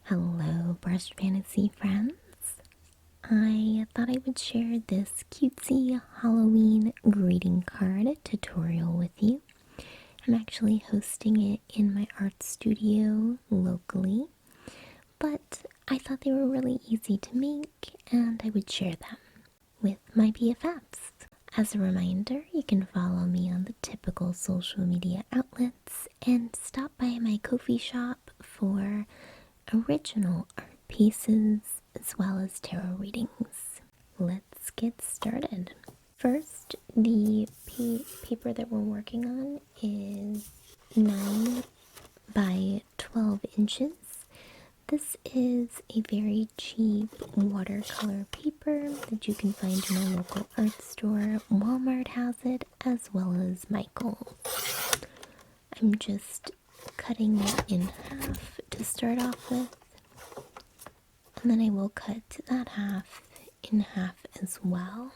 Hello, Brush Fantasy friends. I thought I would share this cutesy Halloween greeting card tutorial with you. I'm actually hosting it in my art studio locally, but I thought they were really easy to make and I would share them with my BFFs. As a reminder, you can follow me on the typical social media outlets and stop by my Ko-fi shop for original art pieces as well as tarot readings. Let's get started. First, the paper that we're working on is 9 by 12 inches. This is a very cheap watercolor paper that you can find in a local art store. Walmart has it as well as Michael's. I'm just cutting it in half to start off with, and then I will cut that half in half as well.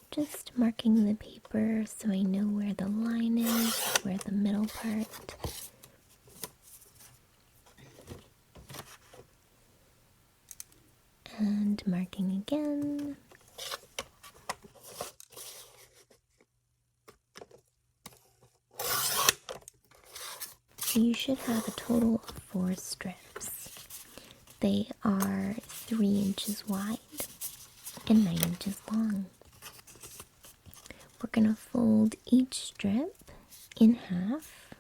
Just marking the paper so I know where the line is, where the middle part. And marking again. So you should have a total of 4 strips. They are 3 inches wide and 9 inches long. We're going to fold each strip in half.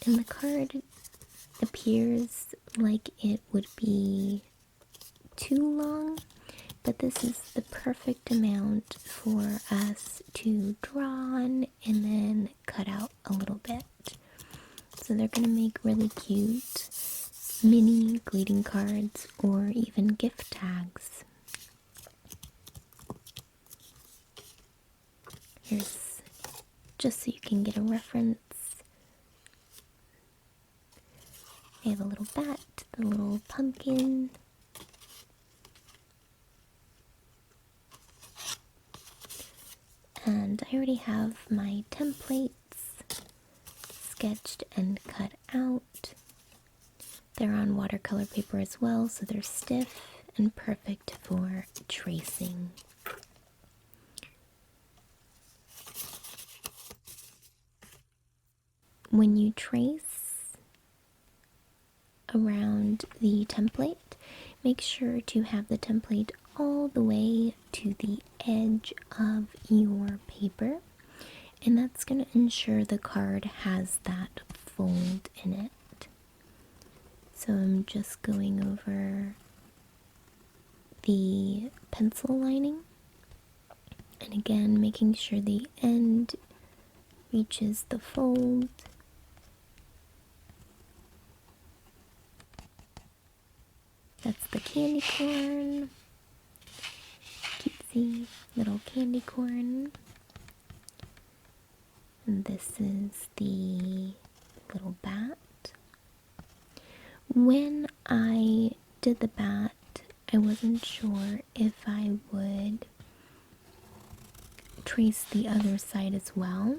And the card appears like it would be too long, but this is the perfect amount for us to draw on and then cut out a little bit. So they're going to make really cute mini greeting cards or even gift tags. Here's just so you can get a reference. I have a little bat, the little pumpkin. And I already have my templates sketched and cut out. They're on watercolor paper as well, so they're stiff and perfect for tracing. When you trace around the template, make sure to have the template all the way to the edge of your paper, and that's going to ensure the card has that fold in it. So I'm just going over the pencil lining, and again making sure the end reaches the fold. That's the candy corn. Cutesy little candy corn. And this is the little bat. When I did the bat, I wasn't sure if I would trace the other side as well.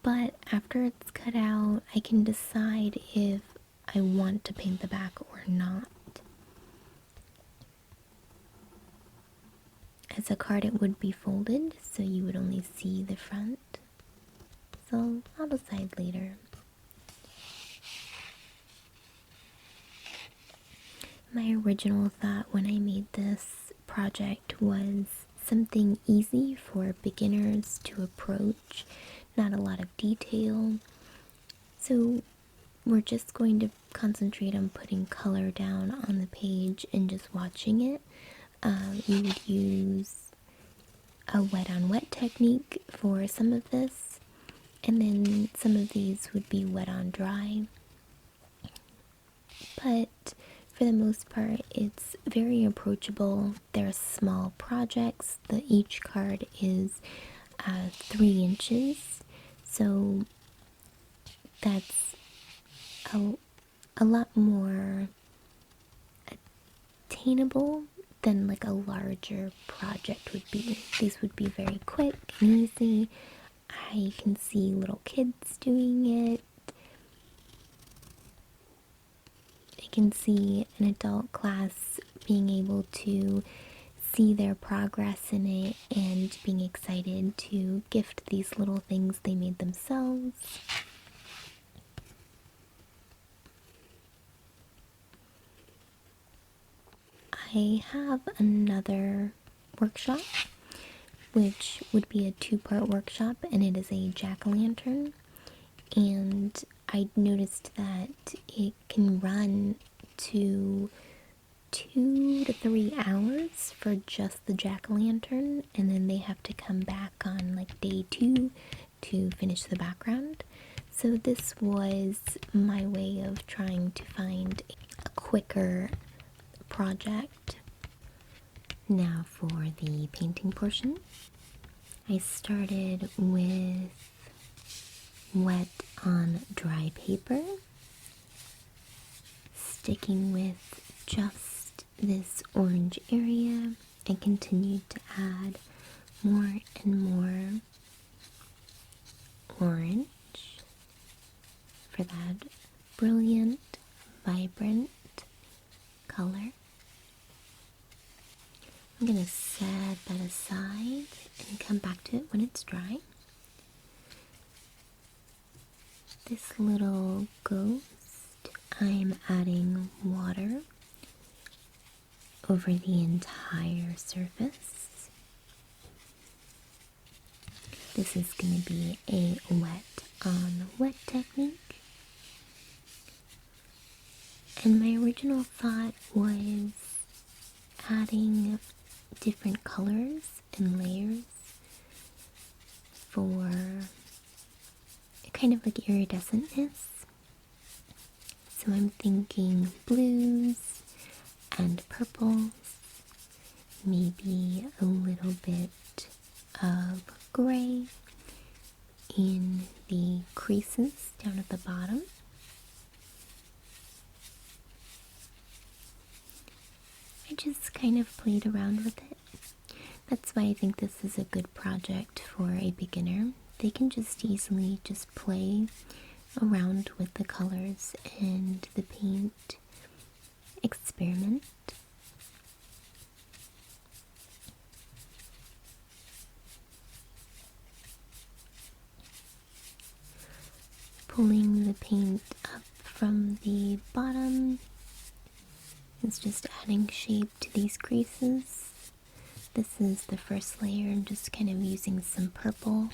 But after it's cut out, I can decide if I want to paint the back or not. As a card, it would be folded, so you would only see the front. So I'll decide later. My original thought when I made this project was something easy for beginners to approach. Not a lot of detail, so we're just going to concentrate on putting color down on the page and just watching it. You would use a wet on wet technique for some of this, and then some of these would be wet on dry, but for the most part it's very approachable. They're small projects. Each card is 3 inches. So that's a lot more attainable than like a larger project would be. These would be very quick and easy. I can see little kids doing it. I can see an adult class being able to see their progress in it and being excited to gift these little things they made themselves. I have another workshop, which would be a 2-part workshop, and it is a jack-o'-lantern. And I noticed that it can run to 2 to 3 hours for just the jack-o'-lantern, and then they have to come back on like day 2 to finish the background. So this was my way of trying to find a quicker project. Now for the painting portion. I started with wet on dry paper, sticking with just this orange area, and continued to add more and more orange for that brilliant, vibrant color. I'm going to set that aside and come back to it when it's dry. This little ghost, I'm adding water over the entire surface. This is going to be a wet on wet technique. And my original thought was adding different colors and layers for kind of like iridescentness. So I'm thinking blues and purples, maybe a little bit of gray in the creases down at the bottom. I just kind of played around with it. That's why I think this is a good project for a beginner. They can just easily just play around with the colors and the paint, experiment. Pulling the paint up from the bottom is just adding shape to these creases. This is the first layer. I'm just kind of using some purple,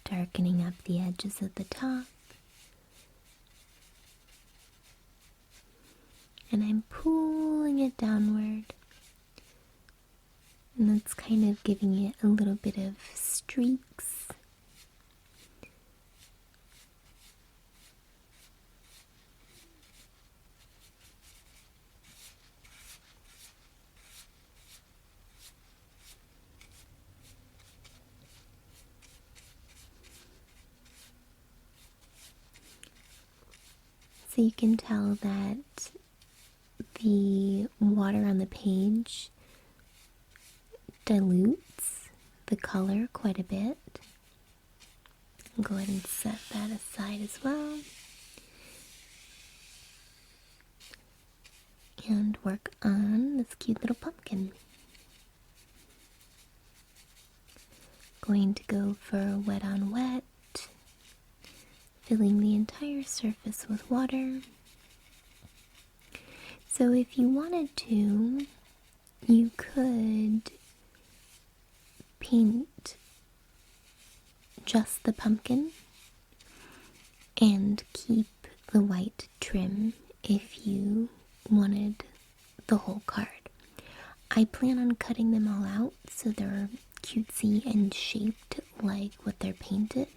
darkening up the edges at the top. And I'm pulling it downward. And that's kind of giving it a little bit of streaks. So you can tell that the water on the page dilutes the color quite a bit. I'll go ahead and set that aside as well. And work on this cute little pumpkin. Going to go for wet on wet, filling the entire surface with water. So if you wanted to, you could paint just the pumpkin and keep the white trim if you wanted the whole card. I plan on cutting them all out so they're cutesy and shaped like what they're painted,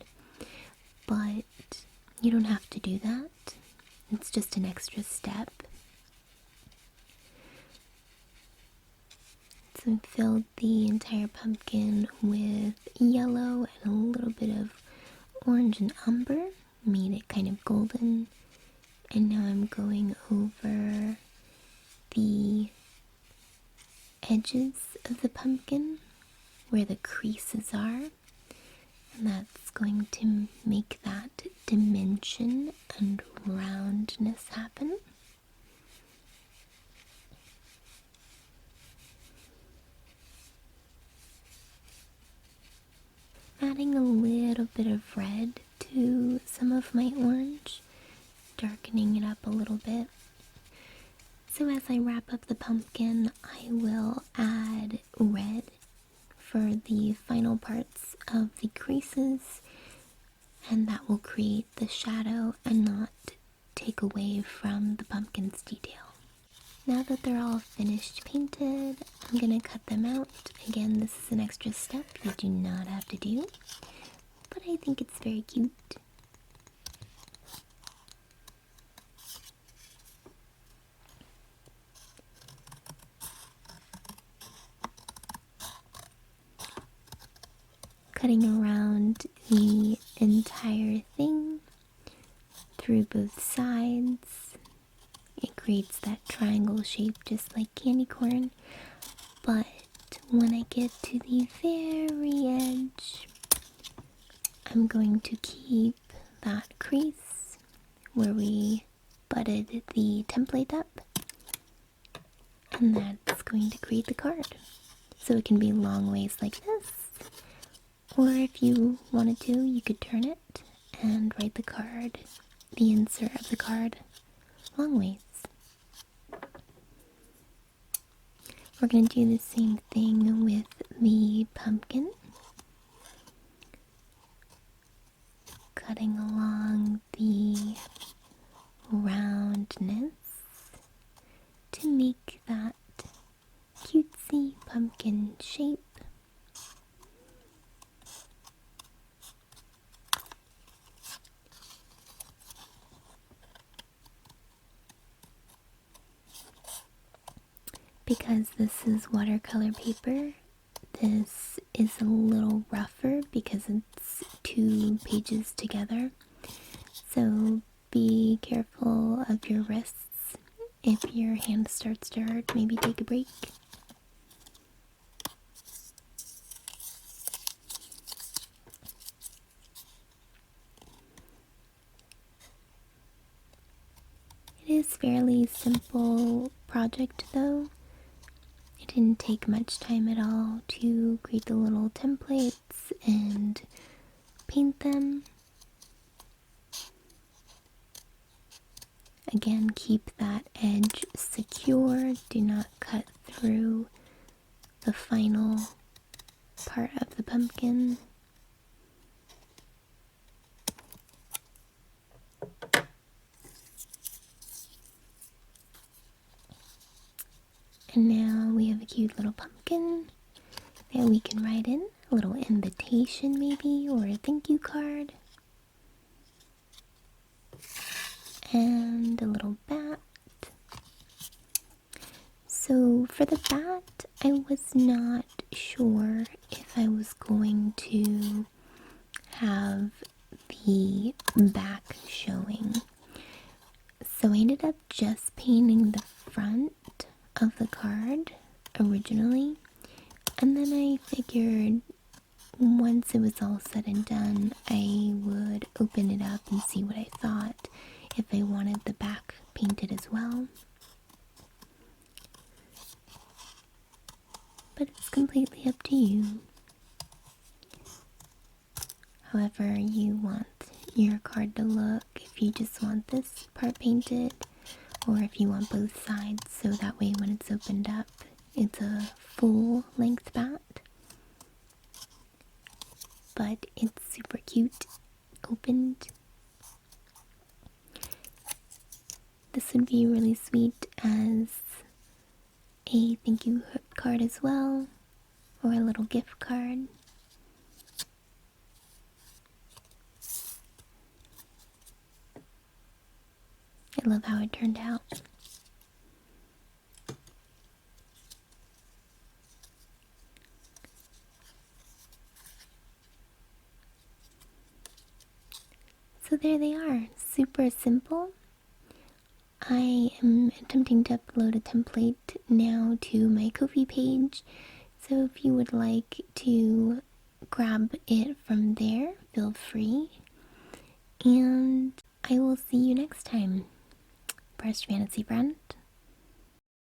but you don't have to do that. It's just an extra step. So I filled the entire pumpkin with yellow and a little bit of orange and umber, made it kind of golden. And now I'm going over edges of the pumpkin where the creases are, and that's going to make that dimension and roundness happen. Adding a little bit of red to some of my orange, darkening it up a little bit. So as I wrap up the pumpkin, I will add red for the final parts of the creases, and that will create the shadow and not take away from the pumpkin's detail. Now that they're all finished painted, I'm gonna cut them out. Again, this is an extra step you do not have to do, but I think it's very cute. Cutting around the entire thing through both sides. It creates that triangle shape just like candy corn, but when I get to the very edge, I'm going to keep that crease where we butted the template up, and that's going to create the card. So it can be long ways like this, or if you wanted to, you could turn it and write the card, the insert of the card, long ways. We're going to do the same thing with the pumpkin. Cutting along the roundness to make that cutesy pumpkin shape. Because this is watercolor paper, this is a little rougher because it's 2 pages together. So be careful of your wrists. If your hand starts to hurt, maybe take a break. It is a fairly simple project though. It didn't take much time at all to create the little templates and paint them. Again, keep that edge secure. Do not cut through the final part of the pumpkin. And now we have a cute little pumpkin that we can write in a little invitation maybe, or a thank you card. And a little bat. So for the bat, I was not sure if I was going to have the back showing. So I ended up just painting the front of the card originally, and then I figured once it was all said and done, I would open it up and see what I thought, if I wanted the back painted as well. But it's completely up to you. However you want your card to look, if you just want this part painted, or if you want both sides, so that way when it's opened up, it's a full length bat. But it's super cute opened. This would be really sweet as a thank you card as well, or a little gift card. I love how it turned out. So there they are, super simple. I am attempting to upload a template now to my Ko-fi page, so if you would like to grab it from there, feel free. And I will see you next time. Brush Fantasy Friend.